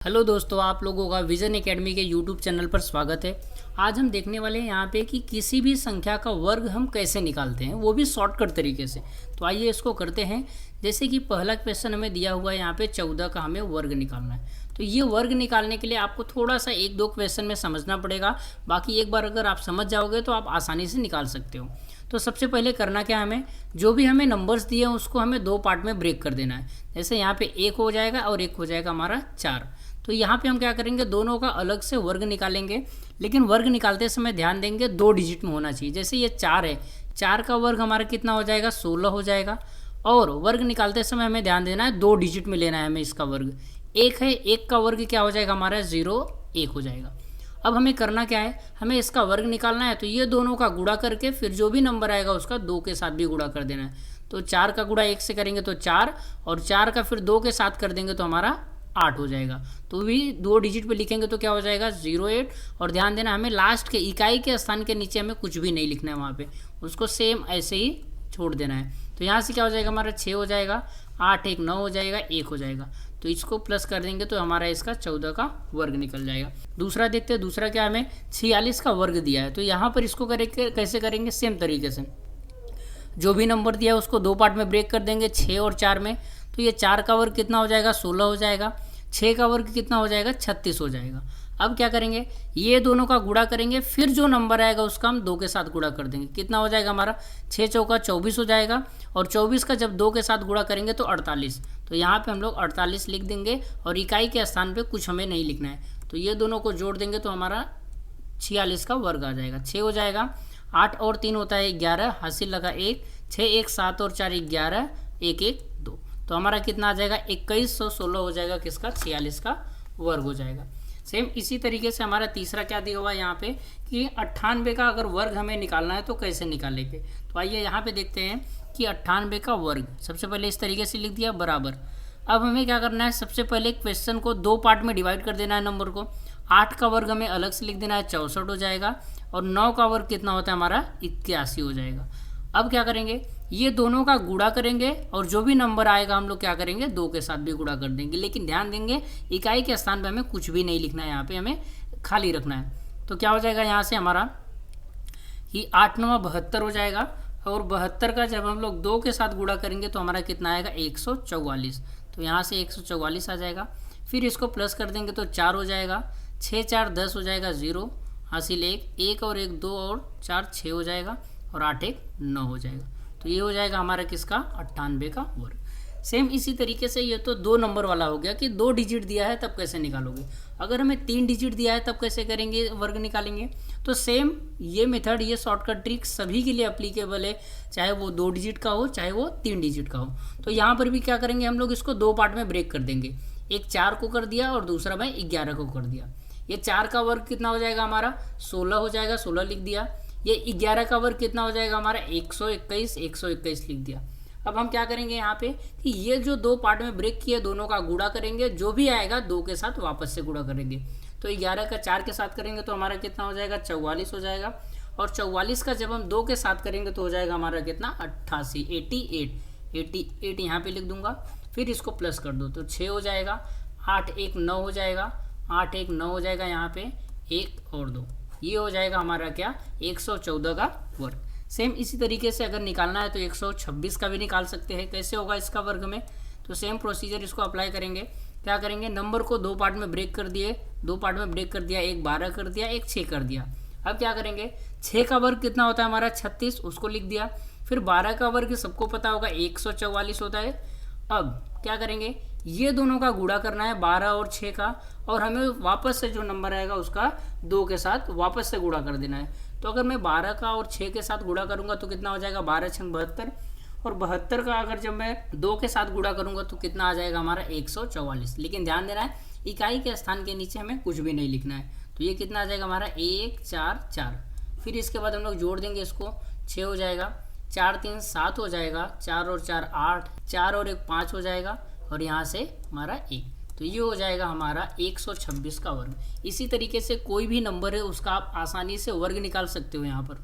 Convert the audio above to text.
Hello दोस्तों, आप लोगों का विजन एकेडमी के यूट्यूब चैनल पर स्वागत है। आज हम देखने वाले हैं यहाँ पे कि किसी भी संख्या का वर्ग हम कैसे निकालते हैं, वो भी शॉर्टकट तरीके से। तो आइए इसको करते हैं। जैसे कि पहला क्वेश्चन हमें दिया हुआ है यहाँ पे 14 का हमें वर्ग निकालना है। तो ये वर्ग निकालने के लिए आपको थोड़ा सा एक दो क्वेश्चन में समझना पड़ेगा, बाकी एक बार अगर आप समझ जाओगे तो आप आसानी से निकाल सकते हो। तो सबसे पहले करना क्या, हमें जो भी हमें नंबर्स दिए हैं उसको हमें दो पार्ट में ब्रेक कर देना है। जैसे यहाँ पे एक हो जाएगा और एक हो जाएगा हमारा 4। तो यहाँ पे हम क्या करेंगे, दोनों का अलग से वर्ग निकालेंगे, लेकिन वर्ग निकालते समय ध्यान देंगे 2 डिजिट में होना चाहिए। जैसे ये 4 है, 4 का वर्ग हमारा कितना हो जाएगा, 16 हो जाएगा। और वर्ग निकालते समय हमें ध्यान देना है 2 डिजिट में लेना है हमें इसका वर्ग। 1 है, 1 का वर्ग क्या हो जाएगा हमारा 0, 1 हो जाएगा। अब हमें करना क्या है, हमें इसका वर्ग निकालना है। तो ये दोनों का गुणा करके फिर जो भी नंबर आएगा उसका 2 के साथ भी गुणा कर देना है। तो 4 का गुणा 1 से करेंगे तो 4, और 4 का फिर 2 के साथ कर देंगे तो हमारा 8 हो जाएगा। तो भी 2 डिजिट पे लिखेंगे तो क्या हो जाएगा 08। और ध्यान देना हमें लास्ट के इकाई के स्थान के नीचे हमें कुछ भी नहीं लिखना है, वहाँ पे उसको सेम ऐसे ही छोड़ देना है। तो यहाँ से क्या हो जाएगा हमारा 6 हो जाएगा, 8 1 9 हो जाएगा, 1 हो जाएगा। तो इसको प्लस कर देंगे तो हमारा इसका 14 का वर्ग निकल जाएगा। दूसरा देखते हैं, दूसरा क्या हमें 46 का वर्ग दिया है। तो यहाँ पर इसको कैसे करेंगे, सेम तरीके से जो भी नंबर दिया है उसको 2 पार्ट में ब्रेक कर देंगे, 6 और 4 में। तो ये 4 का वर्ग कितना हो जाएगा 16 हो जाएगा, 6 का वर्ग कितना हो जाएगा 36 हो जाएगा। अब क्या करेंगे, ये दोनों का गुणा करेंगे, फिर जो नंबर आएगा उसका हम 2 के साथ गुणा कर देंगे। कितना हो जाएगा हमारा 6 चौका 24 हो जाएगा, और 24 का जब 2 के साथ गुणा करेंगे तो 48। तो यहाँ पे हम लोग 48 लिख देंगे, और इकाई के स्थान पे कुछ हमें नहीं लिखना है। तो ये दोनों को जोड़ देंगे तो हमारा 46 का वर्ग आ जाएगा। 6 हो जाएगा, 8 और 3 होता है 11, हासिल लगा 1, 6 1 7 और 4 11, 1 1 2। तो हमारा कितना आ जाएगा 2116 हो जाएगा, किसका 46 का वर्ग हो जाएगा। सेम इसी तरीके से हमारा तीसरा क्या दिया हुआ है यहाँ पे कि 98 का अगर वर्ग हमें निकालना है तो कैसे निकालेंगे। तो आइए यहाँ पे देखते हैं कि 98 का वर्ग सबसे पहले इस तरीके से लिख दिया बराबर। अब हमें क्या करना है, सबसे पहले क्वेश्चन को 2 पार्ट में डिवाइड कर देना है नंबर को। 8 का वर्ग हमें अलग से लिख देना है, 64 हो जाएगा, और 9 का वर्ग कितना होता है हमारा 81 हो जाएगा। अब क्या करेंगे, ये दोनों का गुणा करेंगे, और जो भी नंबर आएगा हम लोग क्या करेंगे 2 के साथ भी गुणा कर देंगे। लेकिन ध्यान देंगे इकाई के स्थान पे हमें कुछ भी नहीं लिखना है, यहाँ पे हमें खाली रखना है। तो क्या हो जाएगा यहाँ से हमारा कि 8 9 72 हो जाएगा, और 72 का जब हम लोग 2 के साथ गुणा करेंगे तो हमारा कितना आएगा 144। तो यहाँ से 144 आ जाएगा। फिर इसको प्लस कर देंगे तो 4 हो जाएगा, 6 4 10 हो जाएगा, 0 हासिल 1, 1 और 1 2 और 4 6 हो जाएगा, और 8 1 9 हो जाएगा। तो ये हो जाएगा हमारा किसका 98 का वर्ग। सेम इसी तरीके से ये तो 2 नंबर वाला हो गया कि 2 डिजिट दिया है तब कैसे निकालोगे। अगर हमें 3 डिजिट दिया है तब कैसे करेंगे, वर्ग निकालेंगे। तो सेम ये मेथड, ये शॉर्टकट ट्रिक सभी के लिए अप्लीकेबल है, चाहे वो 2 डिजिट का हो चाहे वो 3 डिजिट का हो। तो यहाँ पर भी क्या करेंगे, हम लोग इसको 2 पार्ट में ब्रेक कर देंगे। एक 4 को कर दिया और दूसरा मैं 11 को कर दिया। ये 4 का वर्ग कितना हो जाएगा हमारा 16 हो जाएगा, 16 लिख दिया। ये 11 का वर्ग कितना हो जाएगा हमारा 121, 121 लिख दिया। अब हम क्या करेंगे यहाँ पे कि ये जो 2 पार्ट में ब्रेक किए दोनों का गुणा करेंगे, जो भी आएगा 2 के साथ वापस से गुणा करेंगे। तो 11 का 4 के साथ करेंगे तो हमारा कितना हो जाएगा 44 हो जाएगा, और 44 का जब हम 2 के साथ करेंगे तो हो जाएगा हमारा कितना 88, 88 यहाँ पे लिख दूंगा। फिर इसको प्लस कर दो तो 6 हो जाएगा, 8 1 9 हो जाएगा, 8 1 9 हो जाएगा, यहाँ पे 1 और 2, ये हो जाएगा हमारा क्या 114 का वर्ग। सेम इसी तरीके से अगर निकालना है तो 126 का भी निकाल सकते हैं। कैसे होगा इसका वर्ग में, तो सेम प्रोसीजर इसको अप्लाई करेंगे। क्या करेंगे, नंबर को 2 पार्ट में ब्रेक कर दिए, 2 पार्ट में ब्रेक कर दिया, एक 12 कर दिया, एक 6 कर दिया। अब क्या करेंगे, 6 का वर्ग कितना होता है हमारा 36, उसको लिख दिया। फिर 12 का वर्ग सबको पता होगा 144 होता है। अब क्या करेंगे, ये दोनों का गुणा करना है 12 और 6 का, और हमें वापस से जो नंबर आएगा उसका 2 के साथ वापस से गुणा कर देना है। तो अगर मैं 12 का और 6 के साथ गुणा करूंगा तो कितना हो जाएगा 12 6 72, और 72 का अगर जब मैं 2 के साथ गुणा करूंगा तो कितना आ जाएगा हमारा 144। लेकिन ध्यान देना है इकाई के स्थान के नीचे हमें कुछ भी नहीं लिखना है। तो ये कितना आ जाएगा हमारा 1 4 4। फिर इसके बाद हम लोग जोड़ देंगे इसको, 6 हो जाएगा, 4 3 7 हो जाएगा, 4 और 4 8, 4 और 1 5 हो जाएगा, और यहाँ से हमारा 1। तो ये हो जाएगा हमारा 126 का वर्ग। इसी तरीके से कोई भी नंबर है उसका आप आसानी से वर्ग निकाल सकते हो यहाँ पर।